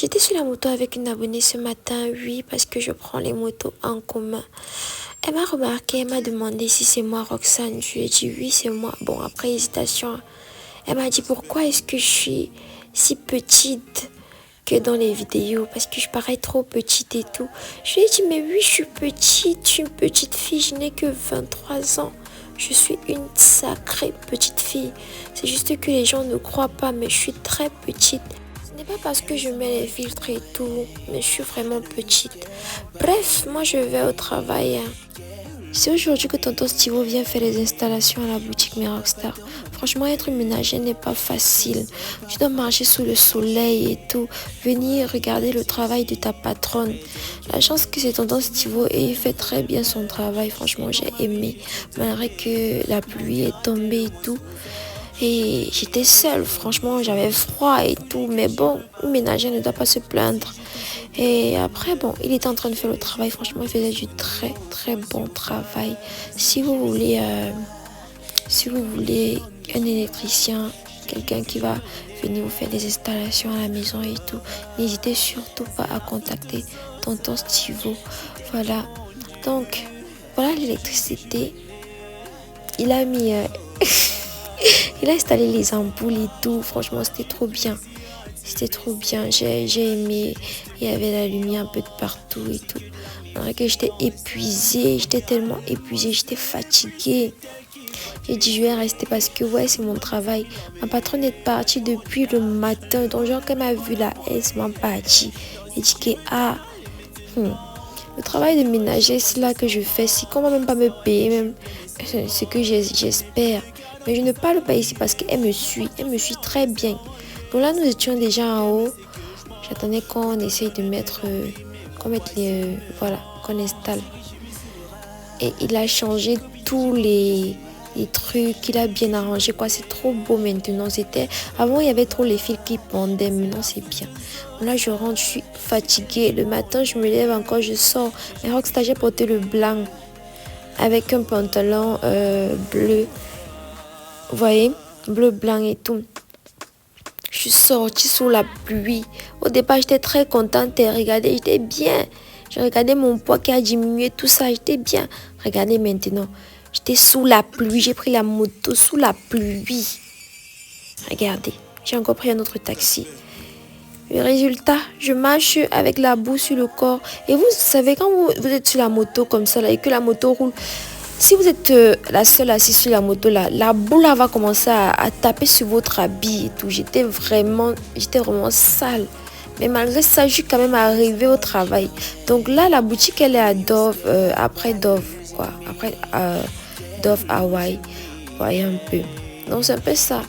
J'étais sur la moto avec une abonnée ce matin, oui, parce que je prends les motos en commun. Elle m'a remarqué, elle m'a demandé si c'est moi Roxane. Je lui ai dit oui, c'est moi. Bon, après hésitation, elle m'a dit pourquoi est-ce que je suis si petite que dans les vidéos, parce que je parais trop petite et tout. Je lui ai dit mais oui, je suis petite, je suis une petite fille, je n'ai que 23 ans. Je suis une sacrée petite fille. C'est juste que les gens ne croient pas, mais je suis très petite. Ce n'est pas parce que je mets les filtres et tout, mais je suis vraiment petite. Bref, moi je vais au travail. C'est aujourd'hui que tonton Stivo vient faire les installations à la boutique Rockstar. Franchement, être ménager n'est pas facile. Tu dois marcher sous le soleil et tout, venir regarder le travail de ta patronne. La chance que c'est tonton Stivo et il fait très bien son travail. Franchement, j'ai aimé, malgré que la pluie est tombée et tout. Et j'étais seule, franchement, j'avais froid et tout. Mais bon, une ménagère ne doit pas se plaindre. Et après, bon, il était en train de faire le travail. Franchement, il faisait du très, très bon travail. Si vous voulez un électricien, quelqu'un qui va venir vous faire des installations à la maison et tout, n'hésitez surtout pas à contacter tonton Stivo. Voilà. Donc, voilà l'électricité. Il a mis... il a installé les ampoules et tout. Franchement, c'était trop bien. C'était trop bien. J'ai aimé. Il y avait la lumière un peu de partout et tout. Alors que j'étais épuisée. J'étais tellement épuisée. J'étais fatiguée. J'ai dit, je vais rester parce que, ouais, c'est mon travail. Ma patronne est partie depuis le matin. Donc, genre, quand elle m'a vu là, elle est partie. J'ai dit que, le travail de ménager, c'est là que je fais. Si qu'on va même pas me payer, même, ce que j'espère. Mais je ne parle pas ici parce qu'elle me suit. Elle me suit très bien. Donc là, nous étions déjà en haut. J'attendais qu'on essaye de mettre... qu'on mette les... voilà, qu'on installe. Et il a changé tous les trucs. Il a bien arrangé, quoi. C'est trop beau maintenant. Avant, il y avait trop les fils qui pendaient. Maintenant, c'est bien. Donc là, je rentre, je suis fatiguée. Le matin, je me lève encore, je sors. Mais Rockstar, j'ai porté le blanc. Avec un pantalon bleu. Vous voyez, bleu, blanc et tout. Je suis sortie sous la pluie. Au départ, j'étais très contente et regardez, j'étais bien. J'ai regardé mon poids qui a diminué, tout ça, j'étais bien. Regardez maintenant, j'étais sous la pluie. J'ai pris la moto sous la pluie. Regardez, j'ai encore pris un autre taxi. Le résultat, je marche avec la boue sur le corps. Et vous savez, quand vous êtes sur la moto comme ça là, et que la moto roule, si vous êtes la seule assise sur la moto là, la boule va commencer à taper sur votre habit et tout. J'étais vraiment sale. Mais malgré ça, je suis quand même arrivée au travail. Donc là, la boutique, elle est à Dove, après Dove, quoi. Après Dove Hawaii. Vous voyez un peu. Donc c'est un peu ça.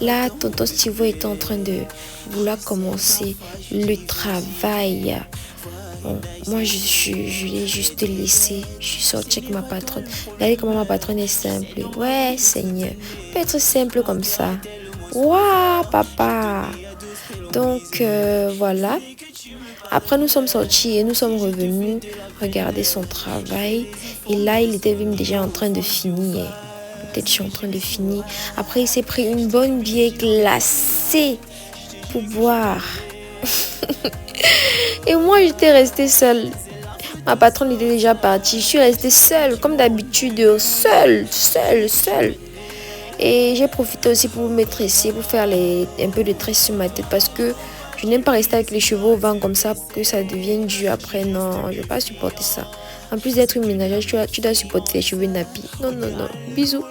Là, tonton Stivo est en train de vouloir commencer le travail. Bon, moi, je l'ai juste laissé. Je suis sortie avec ma patronne. Regardez comment ma patronne est simple. Ouais, Seigneur. Peut être simple comme ça. Waouh, papa. Donc, voilà. Après, nous sommes sortis et nous sommes revenus regarder son travail. Et là, il était même déjà en train de finir. Peut-être je suis en train de finir. Après, il s'est pris une bonne bière glacée pour boire. Et moi, j'étais restée seule. Ma patronne était déjà partie. Je suis restée seule, comme d'habitude, seule. Et j'ai profité aussi pour me tresser, pour faire un peu de tresse sur ma tête parce que je n'aime pas rester avec les cheveux au vent comme ça pour que ça devienne dur après. Non, je ne vais pas supporter ça. En plus d'être une ménagère, tu dois supporter les cheveux nappis. Non. Bisous.